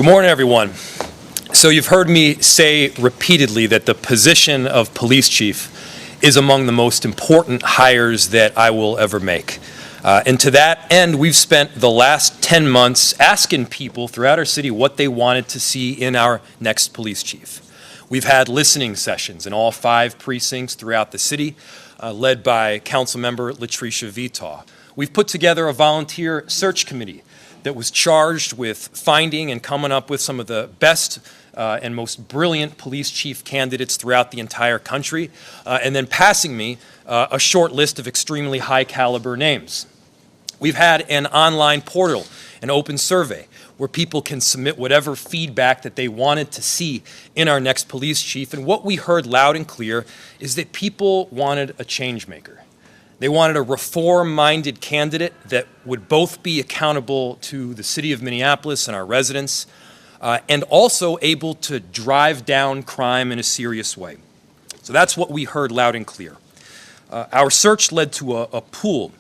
Good morning, everyone. So you've heard me say repeatedly that the position of police chief is among the most important hires that I will ever make. And to that end, we've spent the last 10 months asking people throughout our city what they wanted to see in our next police chief. We've had listening sessions in all 5 precincts throughout the city, led by Councilmember Latricia Vitaw. We've put together a volunteer search committee that was charged with finding and coming up with some of the best and most brilliant police chief candidates throughout the entire country, and then passing me a short list of extremely high caliber names. We've had an online portal, an open survey, where people can submit whatever feedback that they wanted to see in our next police chief. And what we heard loud and clear is that people wanted a change maker. They wanted a reform-minded candidate that would both be accountable to the city of Minneapolis and our residents, and also able to drive down crime in a serious way. So that's what we heard loud and clear. Our search led to a pool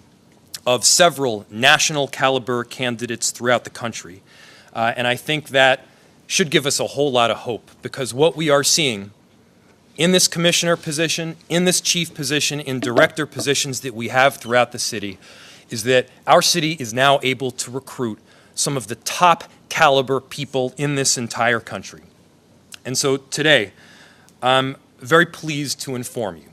of several national caliber candidates throughout the country. And I think that should give us a whole lot of hope, because what we are seeing in this commissioner position, in this chief position, in director positions that we have throughout the city, is that our city is now able to recruit some of the top caliber people in this entire country. And so today, I'm very pleased to inform you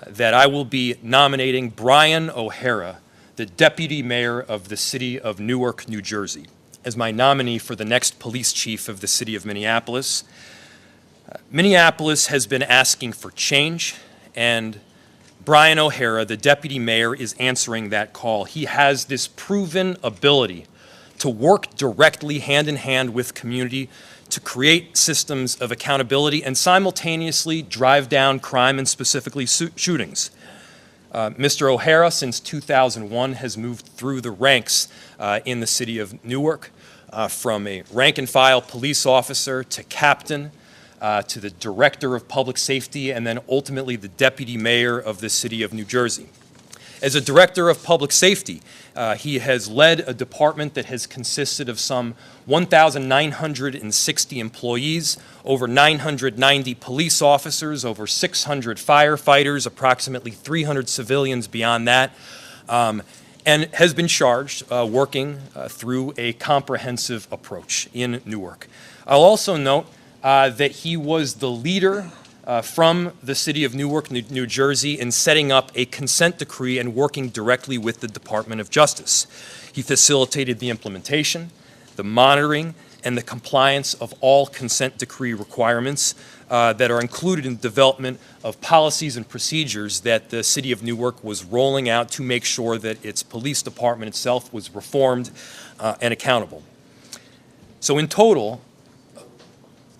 that I will be nominating Brian O'Hara, the Deputy Mayor of the city of Newark, New Jersey, as my nominee for the next police chief of the city of Minneapolis. Minneapolis has been asking for change, and Brian O'Hara, the Deputy Mayor, is answering that call. He has this proven ability to work directly hand in hand with community to create systems of accountability and simultaneously drive down crime and specifically shootings. Mr. O'Hara, since 2001, has moved through the ranks in the city of Newark, from a rank-and-file police officer to captain, to the director of public safety, and then ultimately the deputy mayor of the city of New Jersey. As a director of public safety, he has led a department that has consisted of some 1,960 employees, over 990 police officers, over 600 firefighters, approximately 300 civilians beyond that, and has been charged working through a comprehensive approach in Newark. I'll also note that he was the leader from the city of Newark, New Jersey, in setting up a consent decree and working directly with the Department of Justice. He facilitated the implementation, the monitoring, and the compliance of all consent decree requirements that are included in the development of policies and procedures that the city of Newark was rolling out to make sure that its police department itself was reformed and accountable. So in total,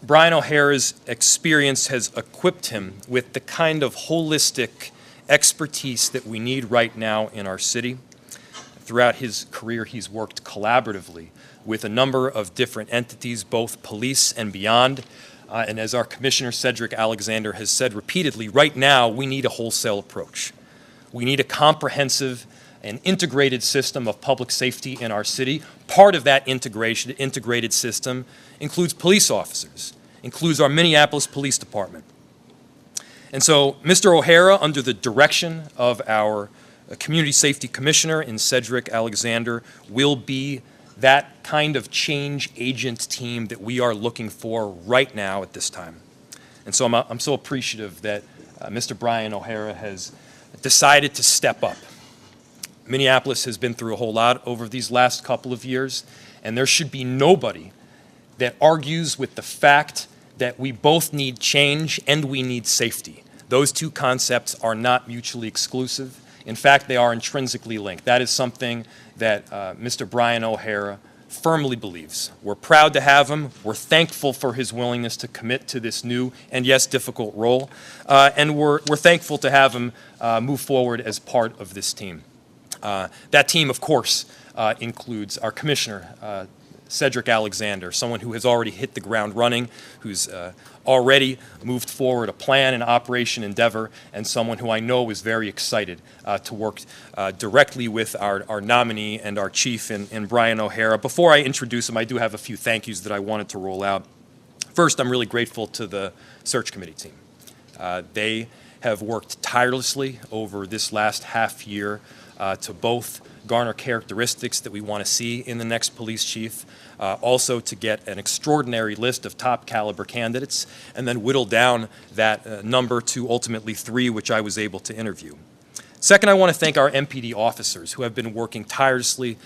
Brian O'Hara's experience has equipped him with the kind of holistic expertise that we need right now in our city. Throughout his career, he's worked collaboratively with a number of different entities, both police and beyond. And as our Commissioner Cedric Alexander has said repeatedly, right now we need a wholesale approach. We need a comprehensive and integrated system of public safety in our city. Part of that integrated system includes police officers, includes our Minneapolis Police Department. And so Mr. O'Hara, under the direction of our Community Safety Commissioner in Cedric Alexander, will be that kind of change agent team that we are looking for right now at this time. And so I'm so appreciative that Mr. Brian O'Hara has decided to step up. Minneapolis has been through a whole lot over these last couple of years, and there should be nobody that argues with the fact that we both need change and we need safety. Those two concepts are not mutually exclusive. In fact, they are intrinsically linked. That is something that Mr. Brian O'Hara firmly believes. We're proud to have him. We're thankful for his willingness to commit to this new and, yes, difficult role. And we're thankful to have him move forward as part of this team. That team, of course, includes our Commissioner, Cedric Alexander, someone who has already hit the ground running, who's already moved forward a plan and operation endeavor, and someone who I know is very excited to work directly with our nominee and our chief in Brian O'Hara. Before I introduce him, I do have a few thank yous that I wanted to roll out. First, I'm really grateful to the search committee team. They have worked tirelessly over this last half year to both garner characteristics that we want to see in the next police chief, also to get an extraordinary list of top caliber candidates, and then whittle down that number to ultimately 3, which I was able to interview. Second, I want to thank our MPD officers who have been working tirelessly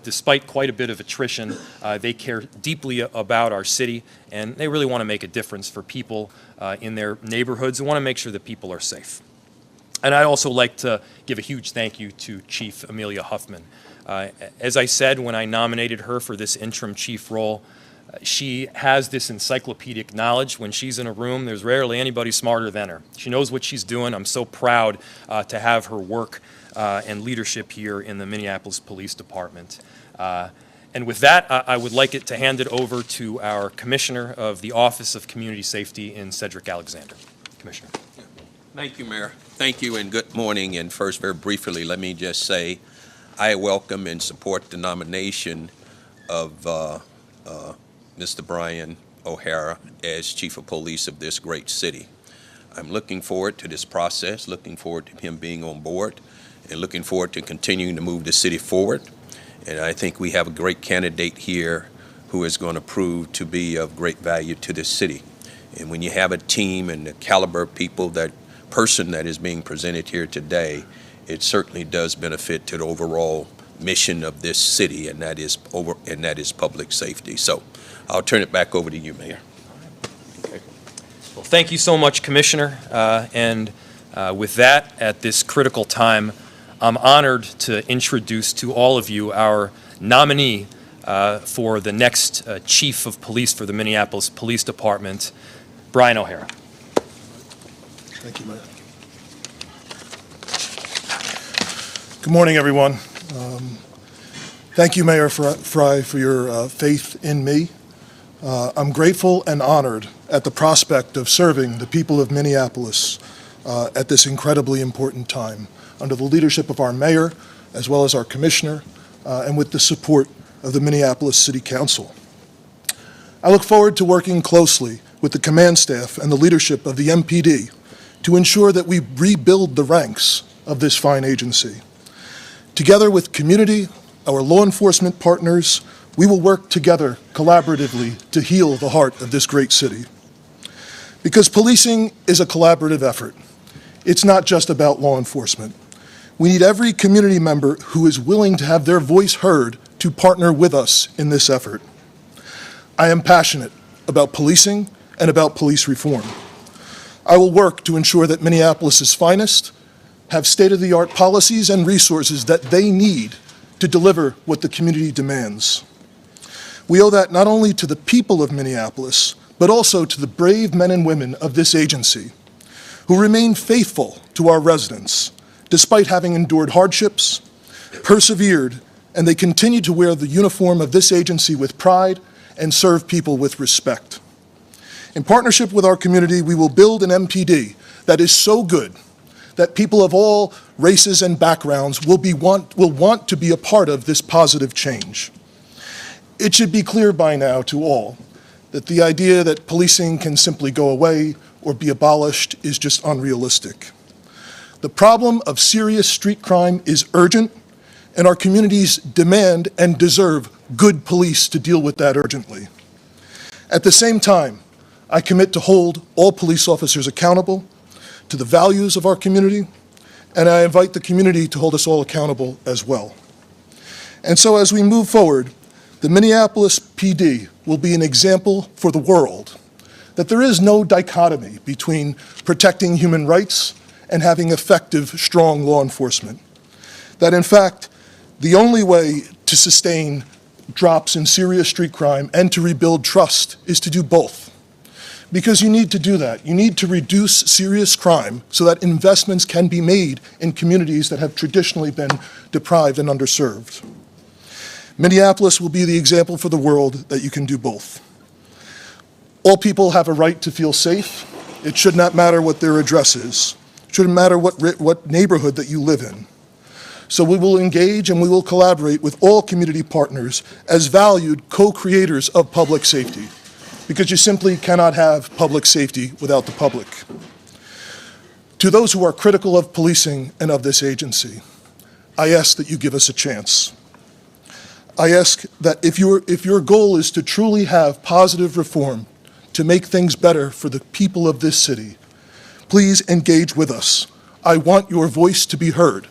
despite quite a bit of attrition. They care deeply about our city, and they really want to make a difference for people in their neighborhoods and want to make sure that people are safe. And I'd also like to give a huge thank you to Chief Amelia Huffman. As I said when I nominated her for this interim chief role, she has this encyclopedic knowledge. When she's in a room, there's rarely anybody smarter than her. She knows what she's doing. I'm so proud to have her work and leadership here in the Minneapolis Police Department. And with that, I would like it to hand it over to our Commissioner of the Office of Community Safety in Cedric Alexander. Commissioner. Thank you, Mayor. Thank you and good morning. And first, very briefly, let me just say I welcome and support the nomination of Mr. Brian O'Hara as Chief of Police of this great city. I'm looking forward to this process, looking forward to him being on board, and looking forward to continuing to move the city forward. And I think we have a great candidate here who is going to prove to be of great value to this city. And when you have a team and the caliber of people, that person that is being presented here today, it certainly does benefit to the overall mission of this city, and that is public safety. So I'll turn it back over to you, Mayor. Okay. Well, thank you so much, Commissioner. With that, at this critical time, I'm honored to introduce to all of you our nominee for the next Chief of Police for the Minneapolis Police Department, Brian O'Hara. Thank you, Mayor. Good morning, everyone. Thank you, Mayor Frey, for your faith in me. I'm grateful and honored at the prospect of serving the people of Minneapolis at this incredibly important time under the leadership of our mayor, as well as our commissioner, and with the support of the Minneapolis City Council. I look forward to working closely with the command staff and the leadership of the MPD to ensure that we rebuild the ranks of this fine agency. Together with community, our law enforcement partners, we will work together collaboratively to heal the heart of this great city. Because policing is a collaborative effort. It's not just about law enforcement. We need every community member who is willing to have their voice heard to partner with us in this effort. I am passionate about policing and about police reform. I will work to ensure that Minneapolis's finest have state-of-the-art policies and resources that they need to deliver what the community demands. We owe that not only to the people of Minneapolis, but also to the brave men and women of this agency who remain faithful to our residents, despite having endured hardships, persevered, and they continue to wear the uniform of this agency with pride and serve people with respect. In partnership with our community, we will build an MPD that is so good that people of all races and backgrounds will want to be a part of this positive change. It should be clear by now to all that the idea that policing can simply go away or be abolished is just unrealistic. The problem of serious street crime is urgent, and our communities demand and deserve good police to deal with that urgently. At the same time, I commit to hold all police officers accountable to the values of our community, and I invite the community to hold us all accountable as well. And so as we move forward, the Minneapolis PD will be an example for the world that there is no dichotomy between protecting human rights and having effective, strong law enforcement. That in fact, the only way to sustain drops in serious street crime and to rebuild trust is to do both. Because you need to do that. You need to reduce serious crime so that investments can be made in communities that have traditionally been deprived and underserved. Minneapolis will be the example for the world that you can do both. All people have a right to feel safe. It should not matter what their address is. It shouldn't matter what neighborhood that you live in. So we will engage and we will collaborate with all community partners as valued co-creators of public safety, because you simply cannot have public safety without the public. To those who are critical of policing and of this agency, I ask that you give us a chance. I ask that if your goal is to truly have positive reform, to make things better for the people of this city, please engage with us. I want your voice to be heard.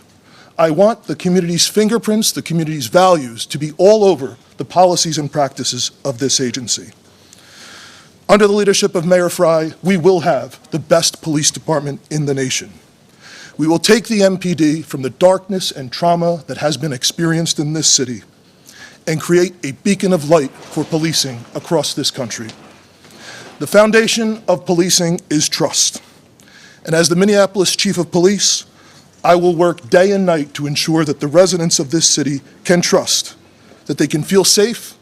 I want the community's fingerprints, the community's values to be all over the policies and practices of this agency. Under the leadership of Mayor Frey, we will have the best police department in the nation. We will take the MPD from the darkness and trauma that has been experienced in this city and create a beacon of light for policing across this country. The foundation of policing is trust. And as the Minneapolis Chief of Police, I will work day and night to ensure that the residents of this city can trust, that they can feel safe,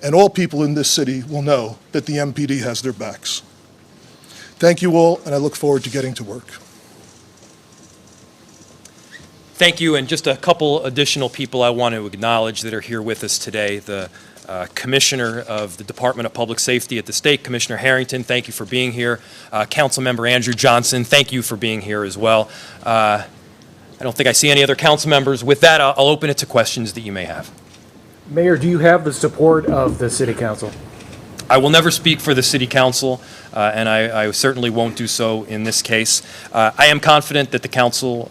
and all people in this city will know that the MPD has their backs. Thank you all, and I look forward to getting to work. Thank you, and just a couple additional people I want to acknowledge that are here with us today. The Commissioner of the Department of Public Safety at the state, Commissioner Harrington, thank you for being here. Councilmember Andrew Johnson, thank you for being here as well. I don't think I see any other council members. With that, I'll open it to questions that you may have. Mayor, do you have the support of the City Council? I will never speak for the City Council, and I certainly won't do so in this case. I am confident that the council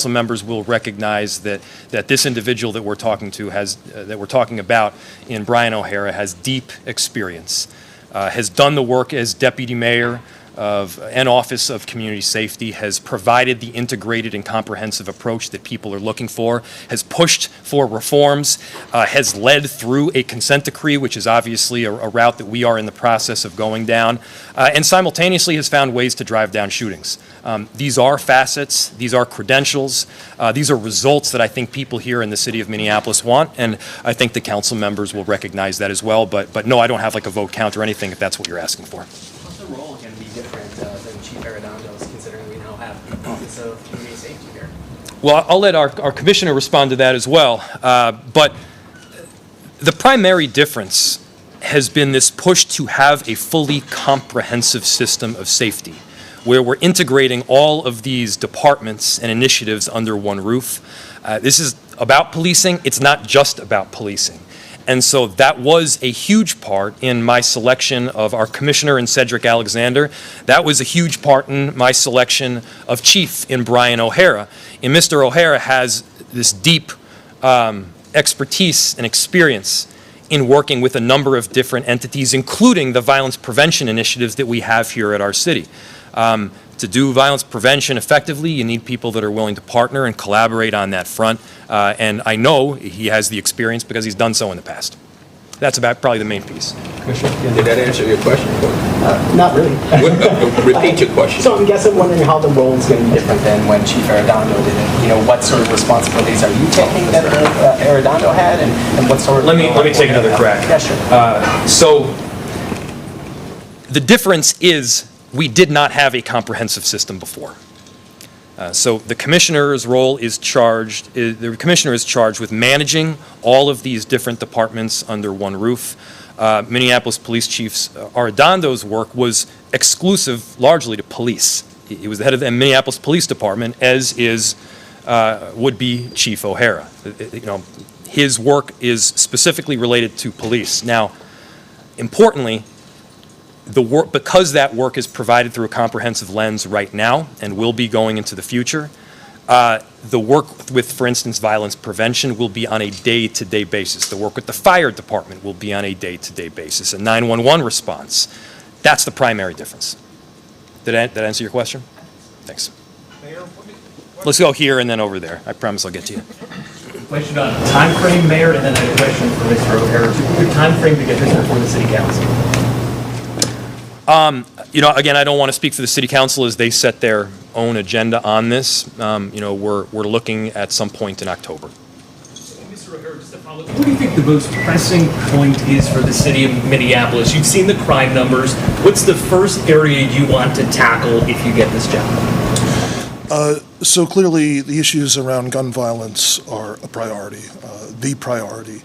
members will recognize that this individual that we're talking to that we're talking about in Brian O'Hara has deep experience, has done the work as deputy mayor and Office of Community Safety, has provided the integrated and comprehensive approach that people are looking for, has pushed for reforms, has led through a consent decree, which is obviously a route that we are in the process of going down, and simultaneously has found ways to drive down shootings. These are facets, these are credentials, these are results that I think people here in the city of Minneapolis want, and I think the council members will recognize that as well, but no, I don't have like a vote count or anything if that's what you're asking for. What's the role going to be different than Chief Arredondo's, considering we now have the Office of Community Safety here? Well, I'll let our commissioner respond to that as well. But the primary difference has been this push to have a fully comprehensive system of safety, where we're integrating all of these departments and initiatives under one roof. This is about policing. It's not just about policing. And so that was a huge part in my selection of our commissioner in Cedric Alexander. That was a huge part in my selection of chief in Brian O'Hara. And Mr. O'Hara has this deep expertise and experience in working with a number of different entities, including the violence prevention initiatives that we have here at our city. To do violence prevention effectively, you need people that are willing to partner and collaborate on that front. And I know he has the experience because he's done so in the past. That's about probably the main piece. Did that answer your question? Not really. Repeat your question. So I'm guessing wondering how the role is going to be different than when Chief Arredondo did it. You know, what sort of responsibilities are you taking that Arredondo had, and what sort of... Let me take another crack. Yeah, sure. So the difference is we did not have a comprehensive system before. So the commissioner's role is the commissioner is charged with managing all of these different departments under one roof. Minneapolis Police Chief Arredondo's work was exclusive largely to police. He was the head of the Minneapolis Police Department, as is would-be Chief O'Hara. His work is specifically related to police. Now, importantly, because that work is provided through a comprehensive lens right now and will be going into the future, the work with, for instance, violence prevention will be on a day-to-day basis. The work with the fire department will be on a day-to-day basis. A 911 response, that's the primary difference. Did that answer your question? Thanks. Let's go here and then over there. I promise I'll get to you. Question on time frame, Mayor, and then I have a question for Mr. O'Hara. Your time frame to get this before the City Council. Again, I don't want to speak for the City Council as they set their own agenda on this. We're looking at some point in October. Mr. O'Hara, just to follow up, what do you think the most pressing point is for the city of Minneapolis? You've seen the crime numbers. What's the first area you want to tackle if you get this job? So clearly, the issues around gun violence are a priority, the priority.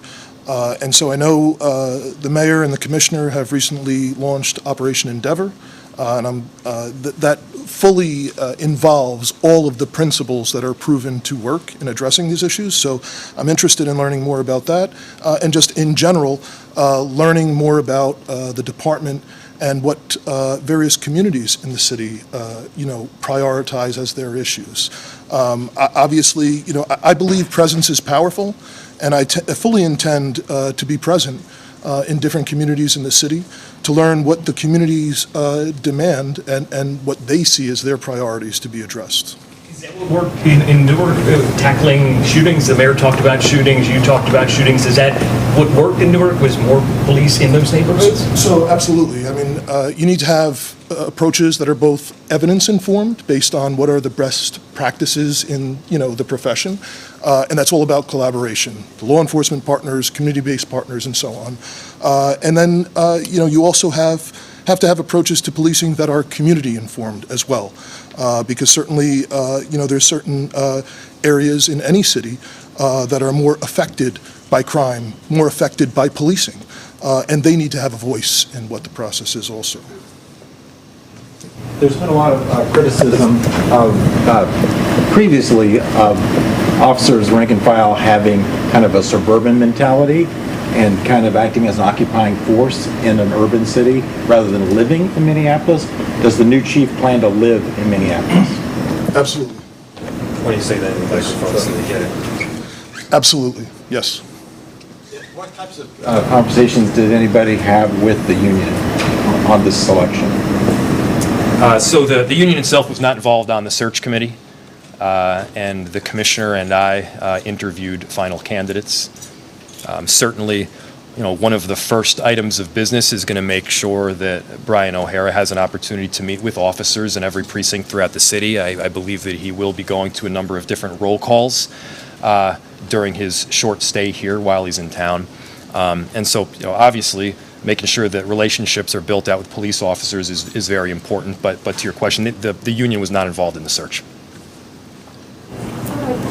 And so I know the mayor and the commissioner have recently launched Operation Endeavor, and that fully involves all of the principles that are proven to work in addressing these issues. So I'm interested in learning more about that, and just in general, learning more about the department and what various communities in the city, prioritize as their issues. Obviously, I believe presence is powerful, and I fully intend to be present in different communities in the city to learn what the communities demand and what they see as their priorities to be addressed. Is that what worked in Newark, tackling shootings? The mayor talked about shootings, you talked about shootings. Is that what worked in Newark, was more police in those neighborhoods? So absolutely. I mean, you need to have approaches that are both evidence-informed, based on what are the best practices in, the profession, and that's all about collaboration, the law enforcement partners, community-based partners, and so on. And then, you also have to have approaches to policing that are community-informed as well, because certainly, there's certain areas in any city that are more affected by crime, more affected by policing, and they need to have a voice in what the process is also. There's been a lot of criticism of previously of officers rank and file having kind of a suburban mentality and kind of acting as an occupying force in an urban city rather than living in Minneapolis. Does the new chief plan to live in Minneapolis? Absolutely. Why do you say that in the microphone so they get it? Absolutely, yes. What types of conversations did anybody have with the union on this selection? So the union itself was not involved on the search committee, and the commissioner and I interviewed final candidates. Certainly, one of the first items of business is going to make sure that Brian O'Hara has an opportunity to meet with officers in every precinct throughout the city. I believe that he will be going to a number of different roll calls during his short stay here while he's in town. And so, obviously, making sure that relationships are built out with police officers is very important. But to your question, the union was not involved in the search.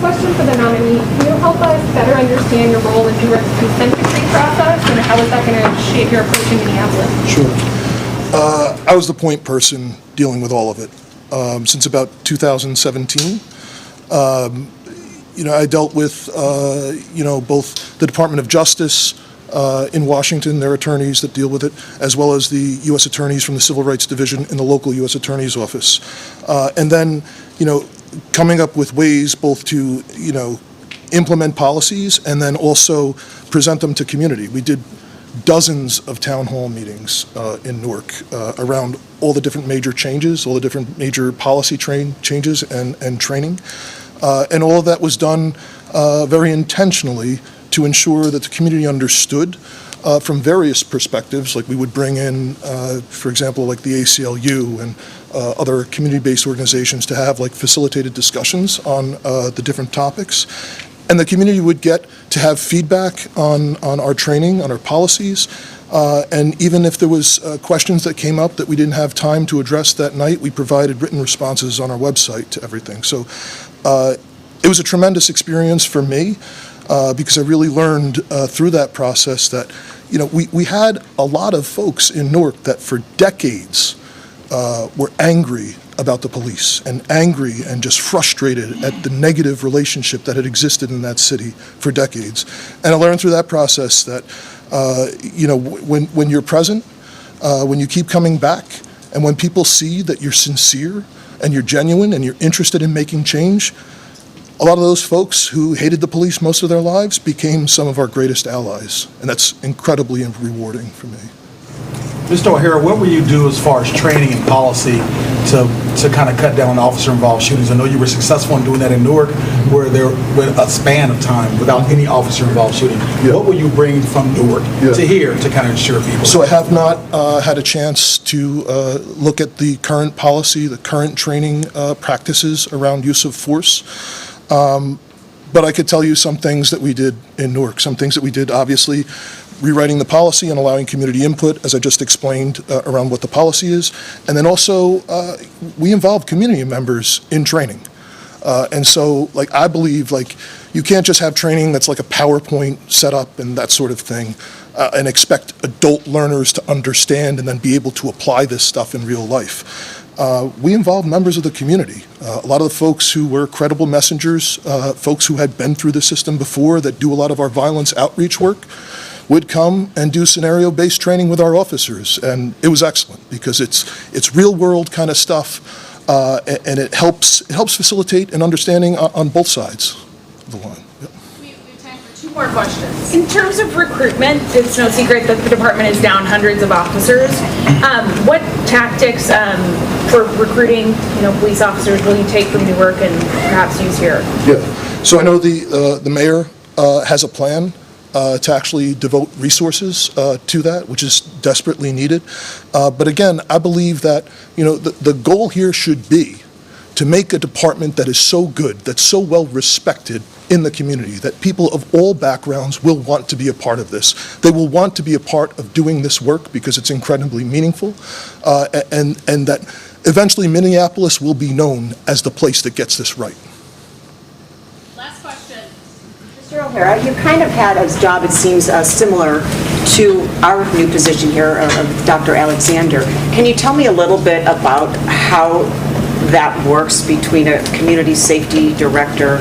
Question for the nominee. Can you help us better understand your role in Newark's consent decree process, and how is that going to shape your approach in Minneapolis? Sure. I was the point person dealing with all of it since about 2017. I dealt with, both the Department of Justice in Washington, their attorneys that deal with it, as well as the U.S. attorneys from the Civil Rights Division in the local U.S. Attorney's Office. And then, coming up with ways both to, implement policies and then also present them to community. We did dozens of town hall meetings in Newark around all the different major changes, all the different major policy changes and training. And all of that was done very intentionally to ensure that the community understood from various perspectives. Like we would bring in, for example, like the ACLU and other community-based organizations to have like facilitated discussions on the different topics. And the community would get to have feedback on our training, on our policies. And even if there was questions that came up that we didn't have time to address that night, we provided written responses on our website to everything. So it was a tremendous experience for me because I really learned through that process that, we had a lot of folks in Newark that for decades were angry about the police and angry and just frustrated at the negative relationship that had existed in that city for decades. And I learned through that process that, when you're present, when you keep coming back, and when people see that you're sincere and you're genuine and you're interested in making change, a lot of those folks who hated the police most of their lives became some of our greatest allies. And that's incredibly rewarding for me. Mr. O'Hara, what will you do as far as training and policy to kind of cut down on officer-involved shootings? I know you were successful in doing that in Newark, where there was a span of time without any officer-involved shooting. Yeah. What will you bring from Newark to here to kind of ensure people? So I have not had a chance to look at the current policy, the current training practices around use of force. But I could tell you some things that we did in Newark, some things that we did, obviously, rewriting the policy and allowing community input, as I just explained, around what the policy is. And then also, we involve community members in training. And so, like, I believe, like, you can't just have training that's like a PowerPoint setup and that sort of thing, and expect adult learners to understand and then be able to apply this stuff in real life. We involve members of the community. A lot of the folks who were credible messengers, folks who had been through the system before that do a lot of our violence outreach work, would come and do scenario-based training with our officers. And it was excellent because it's real-world kind of stuff, and it helps facilitate an understanding on both sides of the line. Yep. We have time for 2 more questions. In terms of recruitment, it's no secret that the department is down hundreds of officers. What tactics for recruiting, police officers will you take from Newark and perhaps use here? Yeah. So I know the mayor has a plan to actually devote resources to that, which is desperately needed. But again, I believe that, the goal here should be to make a department that is so good, that's so well respected in the community, that people of all backgrounds will want to be a part of this. They will want to be a part of doing this work because it's incredibly meaningful, and that eventually Minneapolis will be known as the place that gets this right. Last question. Mr. O'Hara, you kind of had a job, it seems, similar to our new position here of Dr. Alexander. Can you tell me a little bit about how that works between a community safety director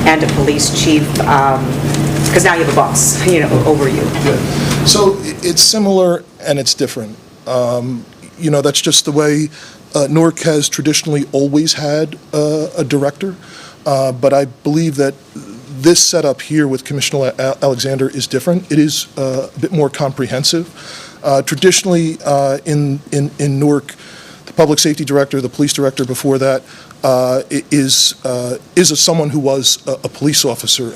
and a police chief? Because now you have a boss, over you. Yeah. So it's similar and it's different. That's just the way Newark has traditionally always had a director. But I believe that this setup here with Commissioner Alexander is different. It is a bit more comprehensive. Traditionally, in Newark, the public safety director, the police director before that, is someone who was a police officer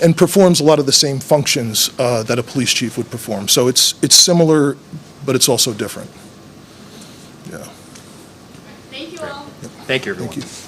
and performs a lot of the same functions that a police chief would perform. So it's similar, but it's also different. Yeah. Thank you all. Thank you, everyone. Thank you.